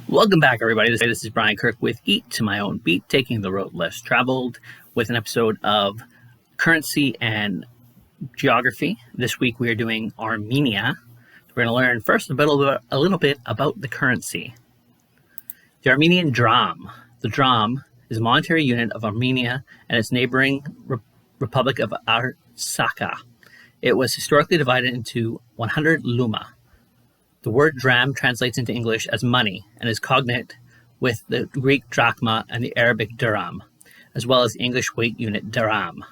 Welcome back, everybody. This is Brian Kirk with Eat to My Own Beat, taking the road less traveled with an episode of currency and geography. This week we are doing Armenia. We're going to learn first a little bit about the currency. The Armenian Dram. The Dram is a monetary unit of Armenia and its neighboring Republic of Artsakh. It was historically divided into 100 luma. The word dram translates into English as money and is cognate with the Greek drachma and the Arabic dirham, as well as the English weight unit dirham.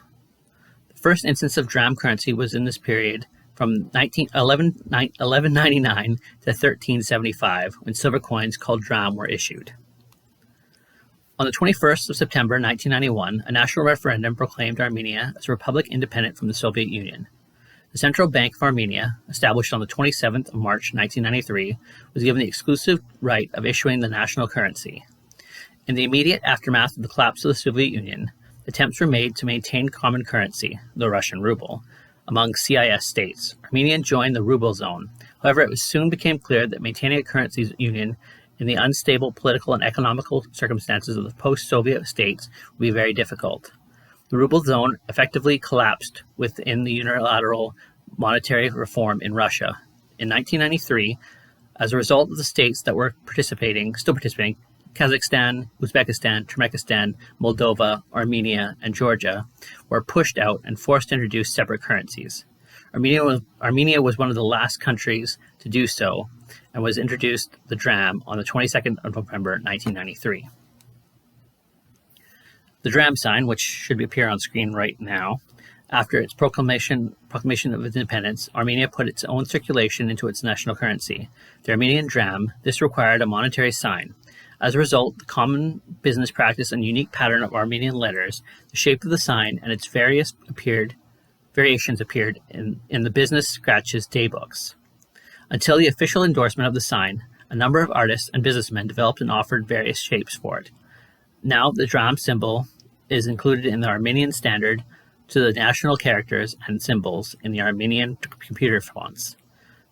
The first instance of dram currency was in this period from 1199 to 1375, when silver coins called dram were issued. On the 21st of September 1991, a national referendum proclaimed Armenia as a republic independent from the Soviet Union. The Central Bank of Armenia, established on the 27th of March 1993, was given the exclusive right of issuing the national currency. In the immediate aftermath of the collapse of the Soviet Union, attempts were made to maintain common currency, the Russian ruble, among CIS states. Armenia joined the ruble zone. However, it soon became clear that maintaining a currency union in the unstable political and economical circumstances of the post-Soviet states would be very difficult. The ruble zone effectively collapsed within the unilateral monetary reform in Russia. In 1993, as a result of the states that were still participating, Kazakhstan, Uzbekistan, Turkmenistan, Moldova, Armenia, and Georgia, were pushed out and forced to introduce separate currencies. Armenia was one of the last countries to do so and was introduced the dram on the 22nd of November 1993. The dram sign, which should appear on screen right now, after its proclamation of independence, Armenia put its own circulation into its national currency, the Armenian Dram. This required a monetary sign. As a result, the common business practice and unique pattern of Armenian letters, the shape of the sign, and its variations appeared in the business scratches daybooks. Until the official endorsement of the sign, a number of artists and businessmen developed and offered various shapes for it. Now, the dram symbol is included in the Armenian standard to the national characters and symbols in the Armenian computer fonts.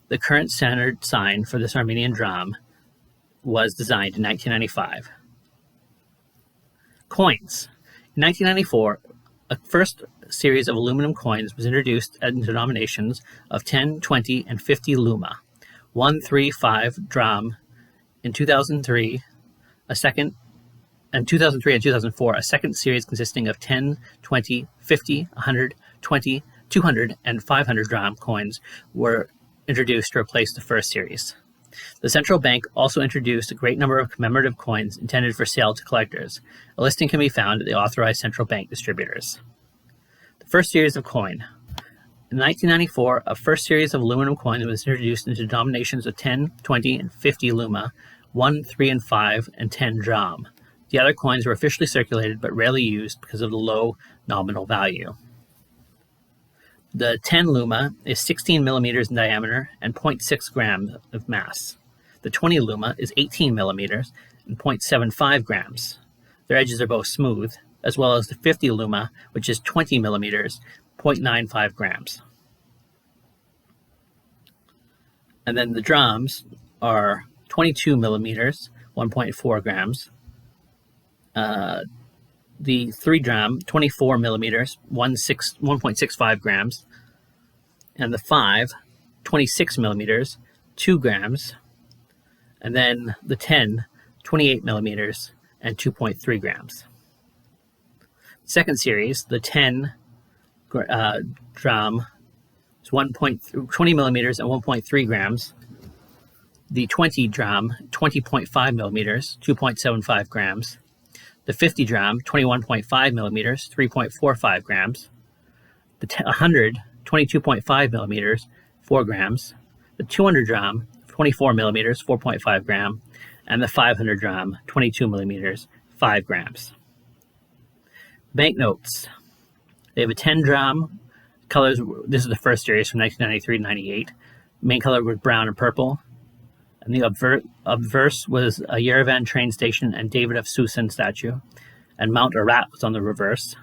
The current standard sign for this Armenian dram was designed in 1995. Coins. In 1994, a first series of aluminum coins was introduced in denominations of 10, 20, and 50 luma. 1, 3, 5 dram. In 2003 and 2004, a second series consisting of 10, 20, 50, 100, 20, 200, and 500 dram coins were introduced to replace the first series. The central bank also introduced a great number of commemorative coins intended for sale to collectors. A listing can be found at the authorized central bank distributors. The first series of coin. In 1994, a first series of aluminum coins was introduced into denominations of 10, 20, and 50 luma, 1, 3, and 5, and 10 dram. The other coins were officially circulated but rarely used because of the low nominal value. The 10 luma is 16 millimeters in diameter and 0.6 grams of mass. The 20 luma is 18 millimeters and 0.75 grams. Their edges are both smooth, as well as the 50 luma, which is 20 millimeters, 0.95 grams. And then the drams are 22 millimeters, 1.4 grams. The 3 dram, 24 millimeters, 1.65 grams, and the 5, 26 millimeters, 2 grams, and then the 10, 28 millimeters, and 2.3 grams. Second series, the 10 dram, is 20 millimeters and 1.3 grams. The 20 dram, 20.5 millimeters, 2.75 grams. The 50 dram, 21.5 millimeters, 3.45 grams. The 100, 22.5 millimeters, 4 grams. The 200 dram, 24 millimeters, 4.5 gram. And the 500 dram, 22 millimeters, 5 grams. Banknotes. They have a 10 dram. Colors, this is the first series from 1993 to 98. Main color was brown and purple. And the obverse was a Yerevan train station and David of Susan statue. And Mount Ararat was on the reverse.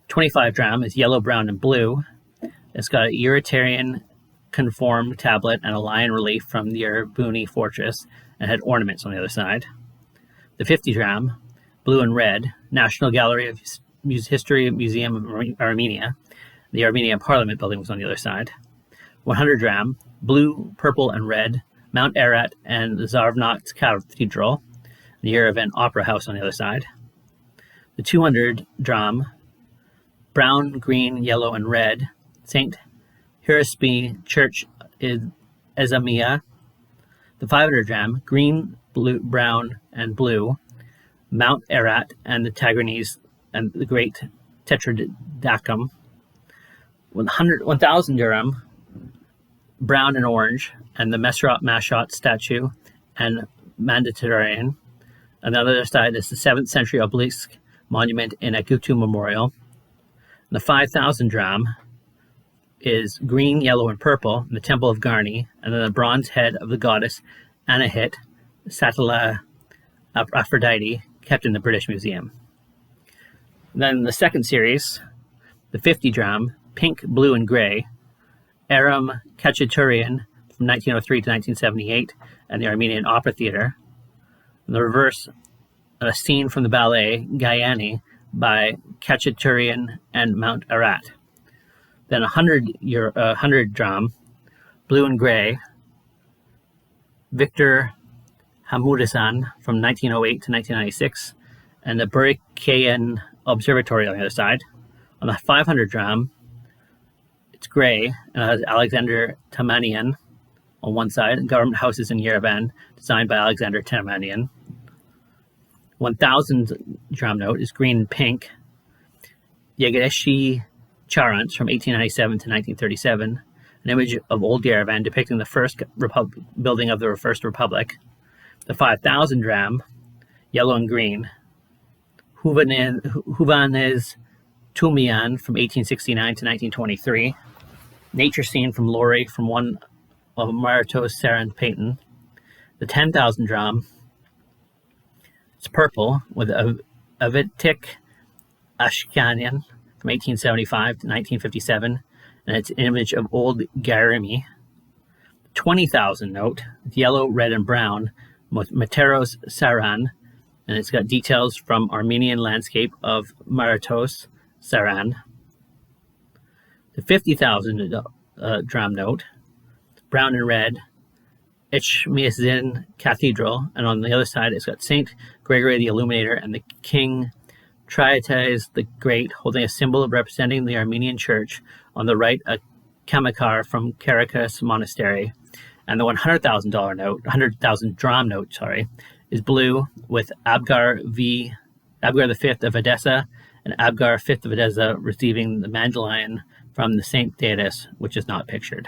25 dram is yellow, brown, and blue. It's got a Utilitarian conformed tablet and a lion relief from the Erebuni fortress and had ornaments on the other side. The 50 dram, blue and red, National Gallery of History Museum of Armenia. The Armenian Parliament building was on the other side. 100 dram, blue, purple, and red, Mount Ararat and the Zarvnacht Cathedral, the Yerevan Opera House on the other side. The 200 dram, brown, green, yellow, and red, St. Hirsby Church in Ezamia. The 500 dram, green, blue, brown, and blue, Mount Ararat and the Tigris and the Great Tetradacum. 1,000 dirham, brown and orange, and the Mesrop Mashot statue and Mandatory. On the other side is the 7th century obelisk monument in Agutu Memorial. The 5,000 dram is green, yellow, and purple in the Temple of Garni, and then the bronze head of the goddess Anahit, Satella Aphrodite, kept in the British Museum. Then the second series, the 50 dram, pink, blue, and gray, Aram Khachaturian from 1903 to 1978, and the Armenian Opera Theatre. In the reverse, a scene from the ballet Gayani by Khachaturian and Mount Ararat. Then 100 dram, blue and gray, Victor Hamoudasan from 1908 to 1996, and the Burikayan Observatory on the other side. On the 500 dram, it's gray and has Alexander Tamanian on one side, and government houses in Yerevan designed by Alexander Tamanian. 1,000 dram note is green and pink, Yegeshi Charans from 1897 to 1937, an image of old Yerevan depicting the first building of the First Republic. The 5,000 dram, yellow and green, Huvanez Tumian from 1869 to 1923, nature scene from Lori from one of Maratos Saran Payton. The 10,000 dram, it's purple with Avitik Ashkanian from 1875 to 1957, and it's an image of old Garimi. 20,000 note, yellow, red, and brown, Materos Saran, and it's got details from Armenian landscape of Maratos Saran. The 50,000 dram note, brown and red, Ichmiazin Cathedral, and on the other side it's got Saint Gregory the Illuminator and the King Triates the Great holding a symbol representing the Armenian Church. On the right, a Kamakar from Caraccas Monastery. And the $100,000 dram note, is blue with Abgar V of Edessa and Abgar V of Edessa receiving the Mandalion from the Saint Deus, which is not pictured.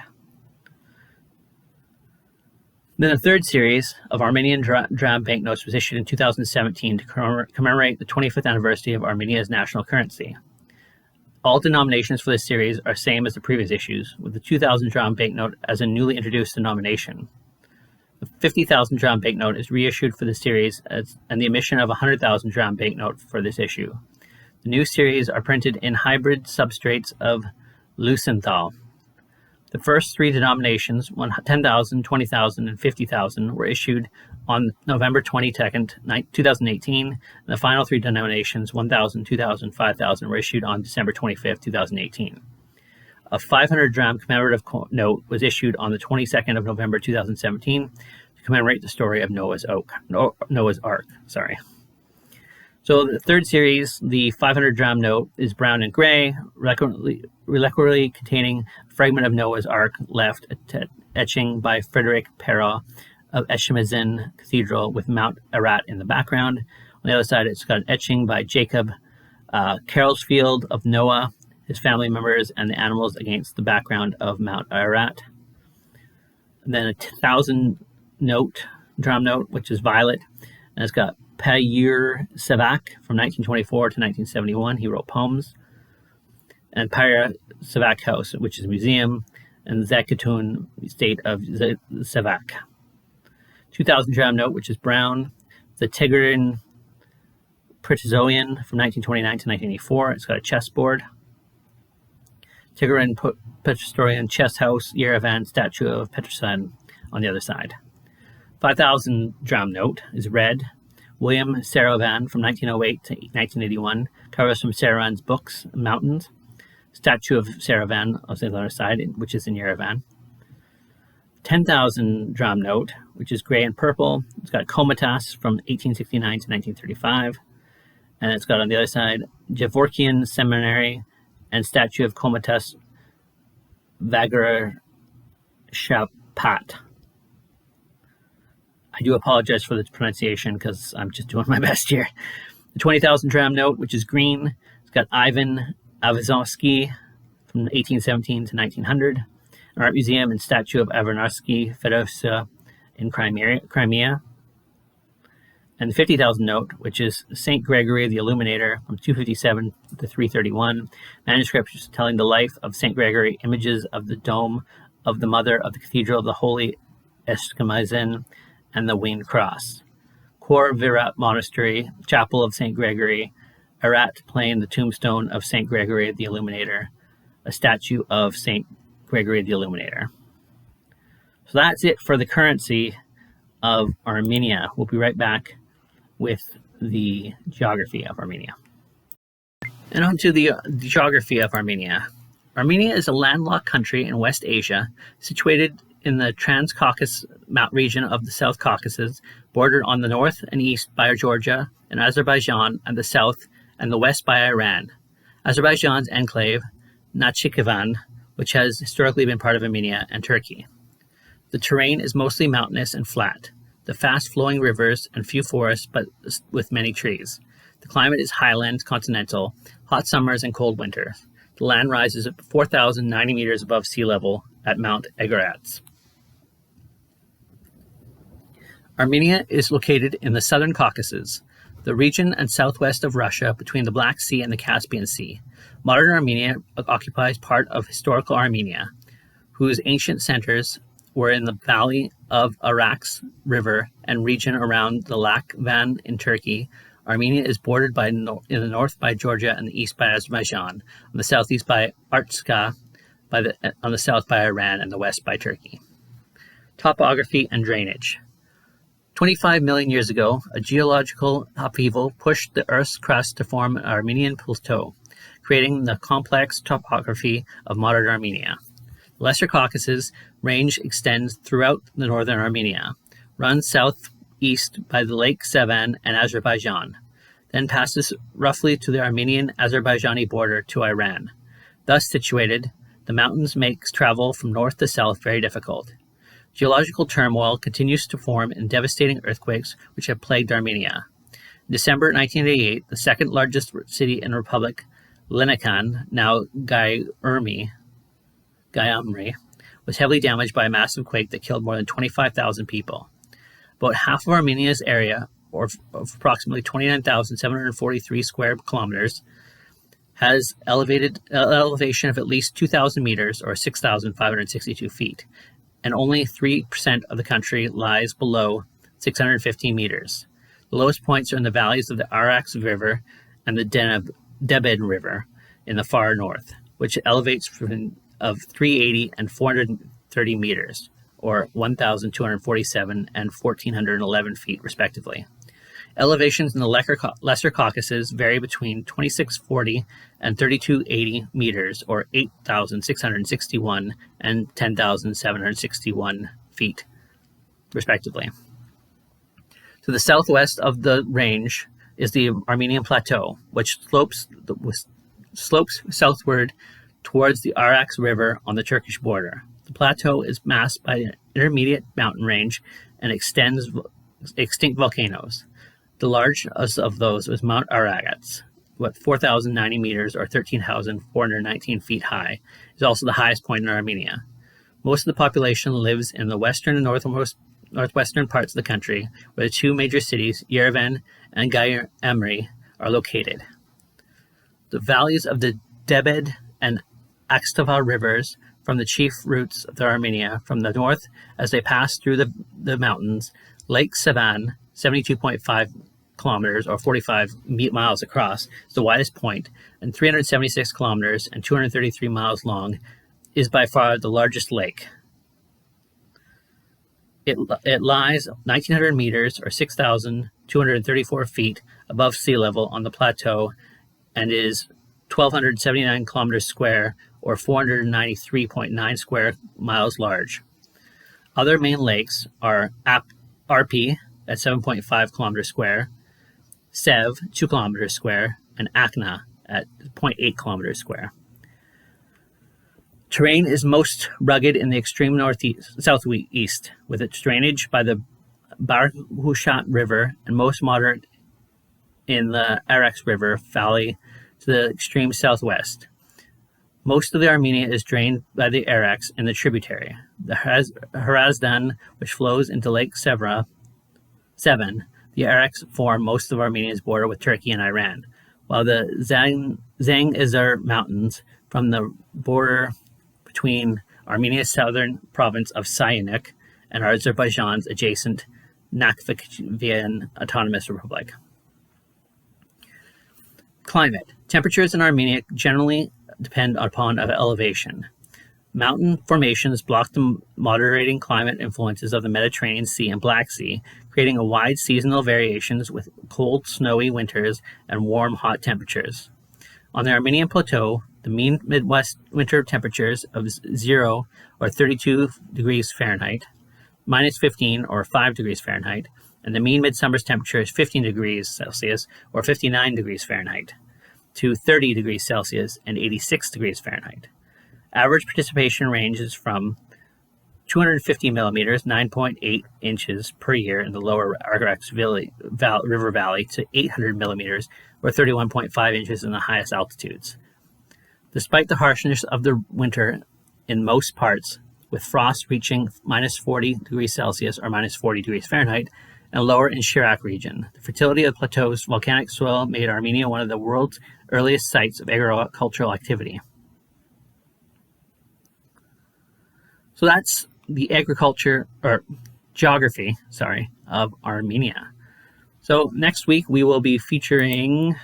Then the third series of Armenian Dram banknotes was issued in 2017 to commemorate the 25th anniversary of Armenia's national currency. All denominations for this series are same as the previous issues, with the 2,000 dram banknote as a newly introduced denomination. The 50,000 dram banknote is reissued for the series and the emission of a 100,000 dram banknote for this issue. The new series are printed in hybrid substrates of Lucenthal. The first three denominations, 10,000, 20,000, and 50,000, were issued on November 22nd, 2018, and the final three denominations, 1,000, 2,000, 5,000, were issued on December 25th, 2018. A 500 dram commemorative note was issued on the 22nd of November 2017 to commemorate the story of Noah's Ark. So the third series, the 500 dram note, is brown and gray, reliquary containing a fragment of Noah's Ark left etching by Frederick Perrault of Eshmazin Cathedral with Mount Ararat in the background. On the other side, it's got an etching by Jacob Carolsfield of Noah, his family members, and the animals against the background of Mount Ararat. And then a 1,000 dram note, which is violet, and it's got Payur Savak from 1924 to 1971. He wrote poems. And Payur Savak House, which is a museum, and Zakatun State of Savak. 2,000 dram note, which is brown. The Tigrin Pretozoian from 1929 to 1984. It's got a chessboard. Tigrin Pretozoian chess house, Yerevan statue of Petrosan on the other side. 5,000 dram note is red. William Saravan from 1908 to 1981 covers from Saravan's books, Mountains. Statue of Saravan on the other side, which is in Yerevan. 10,000 dram note, which is gray and purple. It's got Komitas from 1869 to 1935. And it's got on the other side Gevorkian Seminary and statue of Komitas Vagar Shapat. I do apologize for the pronunciation because I'm just doing my best here. The 20,000 dram note, which is green. It's got Ivan Avazovsky from 1817 to 1900. An art museum and statue of Avanarsky Fedosia in Crimea. And the 50,000 note, which is St. Gregory the Illuminator from 257 to 331. Manuscripts telling the life of St. Gregory, images of the dome of the Mother of the Cathedral of the Holy Eskimizin and the Winged Cross. Kor Virat Monastery, Chapel of St. Gregory, Arat Plain, the tombstone of St. Gregory the Illuminator, a statue of St. Gregory the Illuminator. So that's it for the currency of Armenia. We'll be right back with the geography of Armenia. And on to the geography of Armenia. Armenia is a landlocked country in West Asia, situated in the Transcaucasus region of the South Caucasus, bordered on the north and east by Georgia and Azerbaijan, and the south and the west by Iran. Azerbaijan's enclave, Nakhchivan, which has historically been part of Armenia, and Turkey. The terrain is mostly mountainous and flat, the fast-flowing rivers and few forests, but with many trees. The climate is highland continental, hot summers and cold winters. The land rises at 4,090 meters above sea level at Mount Egarats. Armenia is located in the southern Caucasus, the region and southwest of Russia between the Black Sea and the Caspian Sea. Modern Armenia occupies part of historical Armenia, whose ancient centers were in the valley of Arax River and region around the Lak Van in Turkey. Armenia is bordered in the north by Georgia and the east by Azerbaijan, on the southeast by Artsakh, on the south by Iran, and the west by Turkey. Topography and drainage. 25 million years ago, a geological upheaval pushed the Earth's crust to form an Armenian Plateau, creating the complex topography of modern Armenia. The Lesser Caucasus range extends throughout the northern Armenia, runs southeast by the Lake Sevan and Azerbaijan, then passes roughly to the Armenian-Azerbaijani border to Iran. Thus situated, the mountains make travel from north to south very difficult. Geological turmoil continues to form in devastating earthquakes which have plagued Armenia. In December 1988, the second largest city in the Republic, Lenikan, now Gyumri, was heavily damaged by a massive quake that killed more than 25,000 people. About half of Armenia's area, or of approximately 29,743 square kilometers, has elevation of at least 2,000 meters, or 6,562 feet, and only 3% of the country lies below 615 meters. The lowest points are in the valleys of the Arax River and the Debed River in the far north, which elevates of 380 and 430 meters, or 1,247 and 1,411 feet, respectively. Elevations in the Lesser Caucasus vary between 2,640 and 3,280 meters, or 8,661 and 10,761 feet, respectively. To the southwest of the range is the Armenian Plateau, which slopes southward towards the Arax River on the Turkish border. The plateau is masked by an intermediate mountain range and extinct volcanoes. The largest of those is Mount Aragats, 4,090 meters or 13,419 feet high, is also the highest point in Armenia. Most of the population lives in the western and northwestern parts of the country, where the two major cities, Yerevan and Gyumri, are located. The valleys of the Debed and Akstava rivers from the chief routes of Armenia from the north as they pass through the mountains. Lake Sevan, 72.5 kilometers or 45 miles across, is the widest point, and 376 kilometers and 233 miles long, is by far the largest lake. It lies 1,900 meters or 6,234 feet above sea level on the plateau and is 1,279 kilometers square or 493.9 square miles large. Other main lakes are Arpi at 7.5 kilometers square, Sev 2 kilometers square, and Akna at 0.8 kilometers square. Terrain is most rugged in the extreme southeast, with its drainage by the Barhushat River, and most moderate in the Arax River valley to the extreme southwest. Most of the Armenia is drained by the Arax and the tributary. The Hrazdan, which flows into Lake Sevan, the Arax form most of Armenia's border with Turkey and Iran, while the Zangezur Mountains from the border between Armenia's southern province of Syanuk and Azerbaijan's adjacent Nakhchivan Autonomous Republic. Climate. Temperatures in Armenia generally depend upon elevation. Mountain formations block the moderating climate influences of the Mediterranean Sea and Black Sea, creating a wide seasonal variations with cold, snowy winters and warm, hot temperatures. On the Armenian Plateau, the mean Midwest winter temperatures of 0 or 32 degrees Fahrenheit, minus 15 or 5 degrees Fahrenheit, and the mean midsummer's temperature is 15 degrees Celsius or 59 degrees Fahrenheit to 30 degrees Celsius and 86 degrees Fahrenheit. Average precipitation ranges from 250 millimeters, 9.8 inches per year in the lower Arax River Valley to 800 millimeters, or 31.5 inches in the highest altitudes. Despite the harshness of the winter in most parts, with frost reaching minus 40 degrees Celsius or minus 40 degrees Fahrenheit, and lower in Shirak region, the fertility of the plateau's volcanic soil made Armenia one of the world's earliest sites of agricultural activity. So that's the geography of Armenia. So next week we will be featuring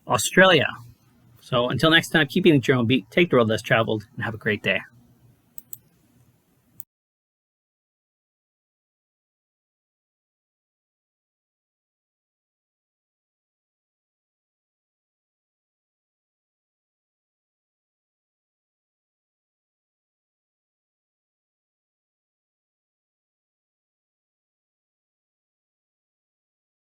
Australia. So until next time, keep eating your own beat, take the road less traveled, and have a great day.